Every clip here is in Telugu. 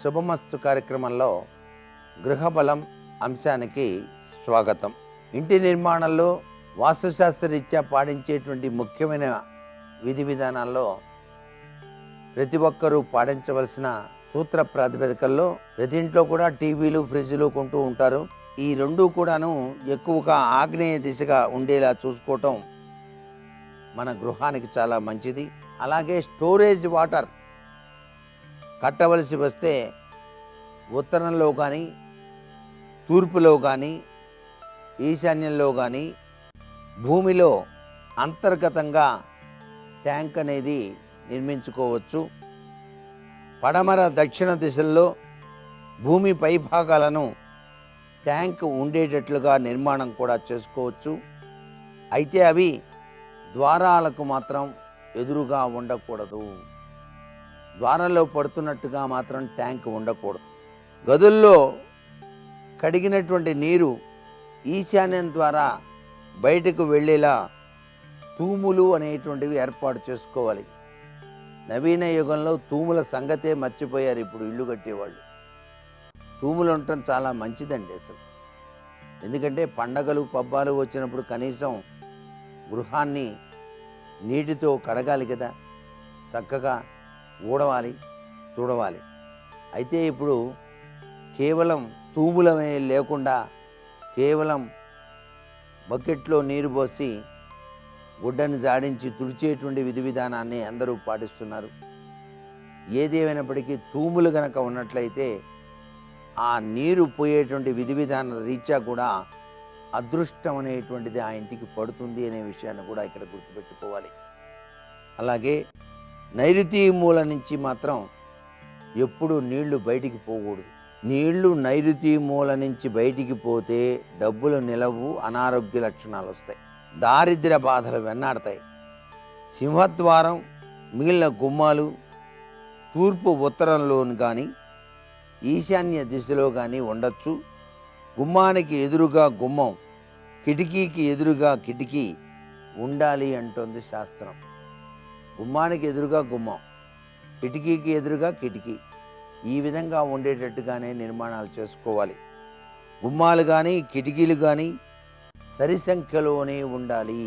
శుభమస్తు కార్యక్రమంలో గృహబలం అంశానికి స్వాగతం. ఇంటి నిర్మాణంలో వాస్తుశాస్త్రరీత్యా పాటించేటువంటి ముఖ్యమైన విధి విధానాల్లో ప్రతి ఒక్కరూ పాటించవలసిన సూత్ర ప్రాతిపదికల్లో ప్రతి ఇంట్లో కూడా టీవీలు, ఫ్రిడ్జ్లు కొంటూ ఉంటారు. ఈ రెండూ కూడాను ఎక్కువగా ఆగ్నేయ దిశగా ఉండేలా చూసుకోవటం మన గృహానికి చాలా మంచిది. అలాగే స్టోరేజ్ వాటర్ కట్టవలసి వస్తే ఉత్తరంలో కానీ, తూర్పులో కానీ, ఈశాన్యంలో కానీ, భూమిలో అంతర్గతంగా ట్యాంక్ అనేది నిర్మించుకోవచ్చు. పడమర దక్షిణ దిశల్లో భూమి పైభాగాలను ట్యాంక్ ఉండేటట్లుగా నిర్మాణం కూడా చేసుకోవచ్చు. అయితే అవి ద్వారాలకు మాత్రం ఎదురుగా ఉండకూడదు. ద్వారంలో పడుతున్నట్టుగా మాత్రం ట్యాంక్ ఉండకూడదు. గదుల్లో కడిగినటువంటి నీరు ఈశాన్యం ద్వారా బయటకు వెళ్ళేలా తూములు అనేటువంటివి ఏర్పాటు చేసుకోవాలి. నవీన యుగంలో తూముల సంగతే మర్చిపోయారు ఇప్పుడు ఇల్లు కట్టేవాళ్ళు. తూములు ఉండటం చాలా మంచిదండి అసలు. ఎందుకంటే పండగలు పబ్బాలు వచ్చినప్పుడు కనీసం గృహాన్ని నీటితో కడగాలి కదా, చక్కగా ఊడవాలి, తుడవాలి. అయితే ఇప్పుడు కేవలం తూములమే లేకుండా కేవలం బకెట్లో నీరు పోసి గుడ్డను జాడించి తుడిచేటువంటి విధి విధానాన్ని అందరూ పాటిస్తున్నారు. ఏదేమైనప్పటికీ తూములు కనుక ఉన్నట్లయితే ఆ నీరు పోయేటువంటి విధి విధాన రీత్యా కూడా అదృష్టం అనేటువంటిది ఆ ఇంటికి పడుతుంది అనే విషయాన్ని కూడా ఇక్కడ గుర్తుపెట్టుకోవాలి. అలాగే నైరుతి మూల నుంచి మాత్రం ఎప్పుడు నీళ్లు బయటికి పోకూడదు. నీళ్లు నైరుతి మూల నుంచి బయటికి పోతే డబ్బులు నిలవు, అనారోగ్య లక్షణాలు వస్తాయి, దారిద్ర్య బాధలు వెన్నాడతాయి. సింహద్వారం మిగిలిన గుమ్మాలు తూర్పు ఉత్తరంలో కానీ ఈశాన్య దిశలో కానీ ఉండొచ్చు. గుమ్మానికి ఎదురుగా గుమ్మం, కిటికీకి ఎదురుగా కిటికీ ఉండాలి అంటోంది శాస్త్రం. గుమ్మానికి ఎదురుగా గుమ్మం, కిటికీకి ఎదురుగా కిటికీ, ఈ విధంగా ఉండేటట్టుగానే నిర్మాణాలు చేసుకోవాలి. గుమ్మాలు కానీ కిటికీలు కానీ సరి సంఖ్యలోనే ఉండాలి,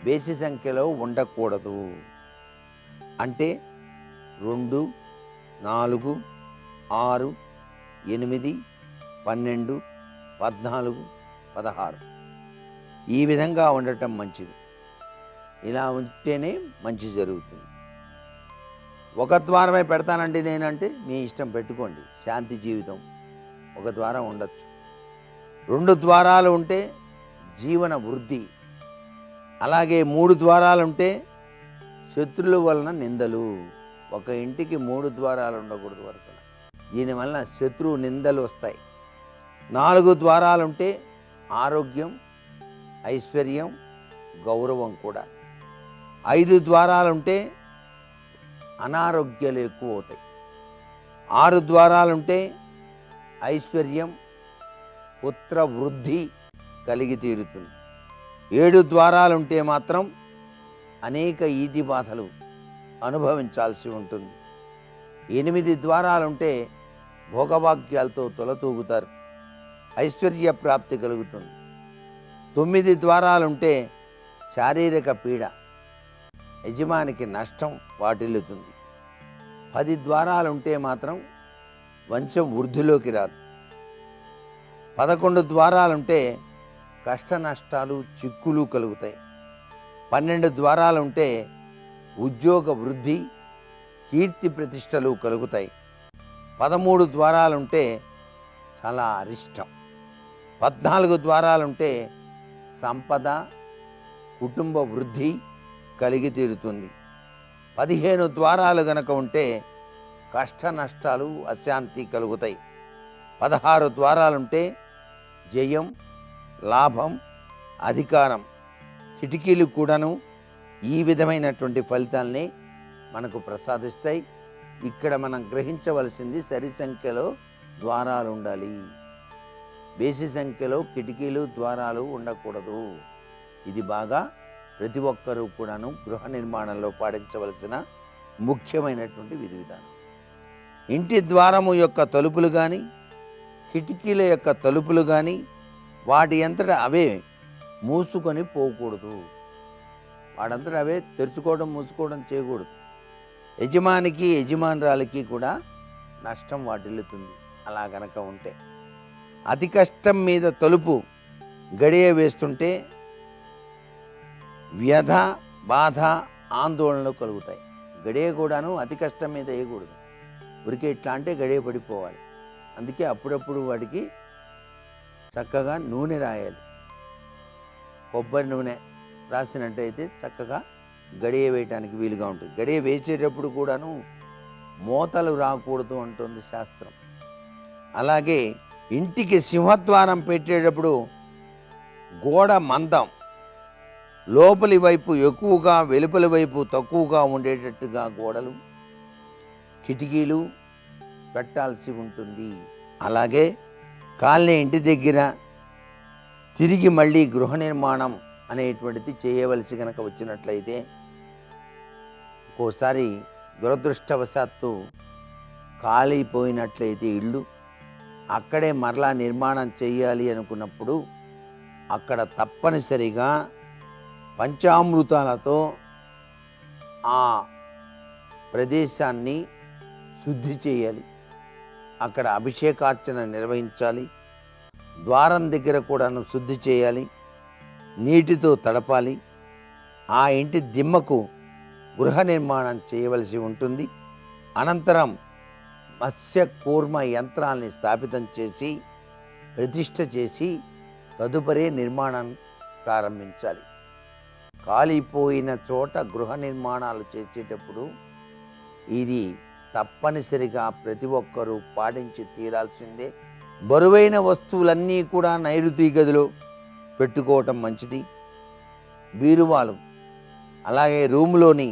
బేసి సంఖ్యలో ఉండకూడదు. అంటే 2, 4, 6, 8, 12, 14, 16 ఈ విధంగా ఉండటం మంచిది. ఇలా ఉంటేనే మంచి జరుగుతుంది. ఒక ద్వారమే పెడతానండి నేనంటే మీ ఇష్టం, పెట్టుకోండి, శాంతి జీవితం. ఒక ద్వారం ఉండొచ్చు. 2 ద్వారాలు ఉంటే జీవన వృద్ధి. అలాగే 3 ద్వారాలు ఉంటే శత్రుల వలన నిందలు. ఒక ఇంటికి 3 ద్వారాలు ఉండకూడదు వరుసన, దీనివలన శత్రువు నిందలు వస్తాయి. 4 ద్వారాలు ఉంటే ఆరోగ్యం, ఐశ్వర్యం, గౌరవం కూడా. 5 ద్వారాలుంటే అనారోగ్యాలు ఎక్కువ అవుతాయి. 6 ద్వారాలుంటే ఐశ్వర్యం, పుత్ర వృద్ధి కలిగి తీరుతుంది. 7 ద్వారాలుంటే మాత్రం అనేక ఈతి బాధలు అనుభవించాల్సి ఉంటుంది. 8 ద్వారాలుంటే భోగభాగ్యాలతో తొలతూగుతారు, ఐశ్వర్య ప్రాప్తి కలుగుతుంది. 9 ద్వారాలుంటే శారీరక పీడ, యజమానికి నష్టం వాటిల్లుతుంది. 10 ద్వారాలుంటే మాత్రం వంశం వృద్ధిలోకి రాదు. 11 ద్వారాలుంటే కష్ట నష్టాలు, చిక్కులు కలుగుతాయి. 12 ద్వారాలుంటే ఉద్యోగ వృద్ధి, కీర్తి ప్రతిష్టలు కలుగుతాయి. 13 ద్వారాలుంటే చాలా అరిష్టం. 14 ద్వారాలుంటే సంపద, కుటుంబ వృద్ధి కలిగి తీరుతుంది. 15 ద్వారాలు గనక ఉంటే కష్ట నష్టాలు, అశాంతి కలుగుతాయి. 16 ద్వారాలుంటే జయం, లాభం, అధికారం. కిటికీలు కూడాను ఈ విధమైనటువంటి ఫలితాల్ని మనకు ప్రసాదిస్తాయి. ఇక్కడ మనం గ్రహించవలసింది సరి సంఖ్యలో ద్వారాలు ఉండాలి, బేసి సంఖ్యలో కిటికీలు, ద్వారాలు ఉండకూడదు. ఇది బాగా ప్రతి ఒక్కరూ కూడాను గృహ నిర్మాణంలో పాటించవలసిన ముఖ్యమైనటువంటి విధి విధానం. ఇంటి ద్వారము యొక్క తలుపులు కానీ కిటికీల యొక్క తలుపులు కానీ వాటి అంతట అవే మూసుకొని పోకూడదు. వాడంతట అవే తెరుచుకోవడం మూసుకోవడం చేయకూడదు. యజమానికి యజమానురాలికి కూడా నష్టం వాటిల్లుతుంది అలా గనక ఉంటే. అతి కష్టం మీద తలుపు గడియ వేస్తుంటే వ్యధ, బాధ, ఆందోళనలు కలుగుతాయి. గడియ కూడాను అతి కష్టం మీద వేయకూడదు. ఉరికే ఇట్లా అంటే గడియ పడిపోవాలి. అందుకే అప్పుడప్పుడు వాటికి చక్కగా నూనె రాయాలి. కొబ్బరి నూనె రాసినట్టయితే చక్కగా గడియ వేయటానికి వీలుగా ఉంటుంది. గడియ వేసేటప్పుడు కూడాను మోతలు రాకూడదు అంటుంది శాస్త్రం. అలాగే ఇంటికి సింహద్వారం పెట్టేటప్పుడు గోడ మందం, లోపలి వైపు ఎక్కువగా వెలుపలి వైపు తక్కువగా ఉండేటట్టుగా గోడలు, కిటికీలు పెట్టాల్సి ఉంటుంది. అలాగే కాలనీ ఇంటి దగ్గర తిరిగి మళ్ళీ గృహ నిర్మాణం అనేటువంటిది చేయవలసి కనుక వచ్చినట్లయితే ఒక్కోసారి దురదృష్టవశాత్తు కాలిపోయినట్లయితే ఇల్లు అక్కడే మరలా నిర్మాణం చేయాలి అనుకున్నప్పుడు అక్కడ తప్పనిసరిగా పంచామృతాలతో ఆ ప్రదేశాన్ని శుద్ధి చేయాలి. అక్కడ అభిషేకార్చన నిర్వహించాలి. ద్వారం దగ్గర కూడాను శుద్ధి చేయాలి. నీటితో తడపాలి. ఆ ఇంటి దిమ్మకు గృహ నిర్మాణం చేయవలసి ఉంటుంది. అనంతరం మత్స్య కూర్మ యంత్రాల్ని స్థాపితం చేసి ప్రతిష్ఠ చేసి తదుపరి నిర్మాణం ప్రారంభించాలి. కాలిపోయిన చోట గృహ నిర్మాణాలు చేసేటప్పుడు ఇది తప్పనిసరిగా ప్రతి ఒక్కరూ పాటించి తీరాల్సిందే. బరువైన వస్తువులన్నీ కూడా నైరుతి గదిలో పెట్టుకోవటం మంచిది. బీరువాలు అలాగే రూములోని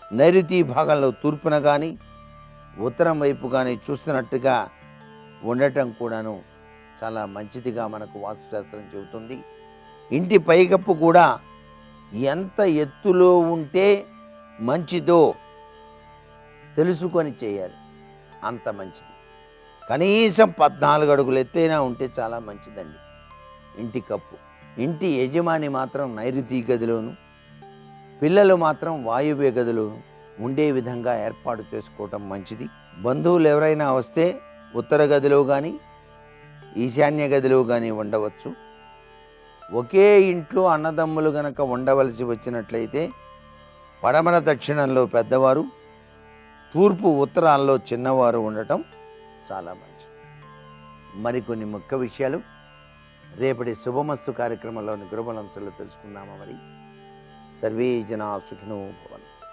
నైరుతి భాగంలో తూర్పున కానీ ఉత్తరం వైపు కానీ చూస్తున్నట్టుగా ఉండటం కూడాను చాలా మంచిదిగా మనకు వాస్తుశాస్త్రం చెబుతుంది. ఇంటి పైకప్పు కూడా ఎంత ఎత్తులో ఉంటే మంచిదో తెలుసుకొని చేయాలి. అంత మంచిది. కనీసం 14 అడుగులు ఎత్తైనా ఉంటే చాలా మంచిదండి ఇంటి కప్పు. ఇంటి యజమాని మాత్రం నైరుతి గదిలోను, పిల్లలు మాత్రం వాయువ్య గదిలోను ఉండే విధంగా ఏర్పాటు చేసుకోవటం మంచిది. బంధువులు ఎవరైనా వస్తే ఉత్తర గదిలో కానీ ఈశాన్య గదిలో కానీ ఉండవచ్చు. ఒకే ఇంట్లో అన్నదమ్ములు గనక ఉండవలసి వచ్చినట్లయితే పడమర దక్షిణంలో పెద్దవారు, తూర్పు ఉత్తరాల్లో చిన్నవారు ఉండటం చాలా మంచిది. మరికొన్ని ముఖ్య విషయాలు రేపటి శుభమస్తు కార్యక్రమంలోని గురుబలంశంలో తెలుసుకుందామా. మరి సర్వే జనా సుఖినో భవంతు.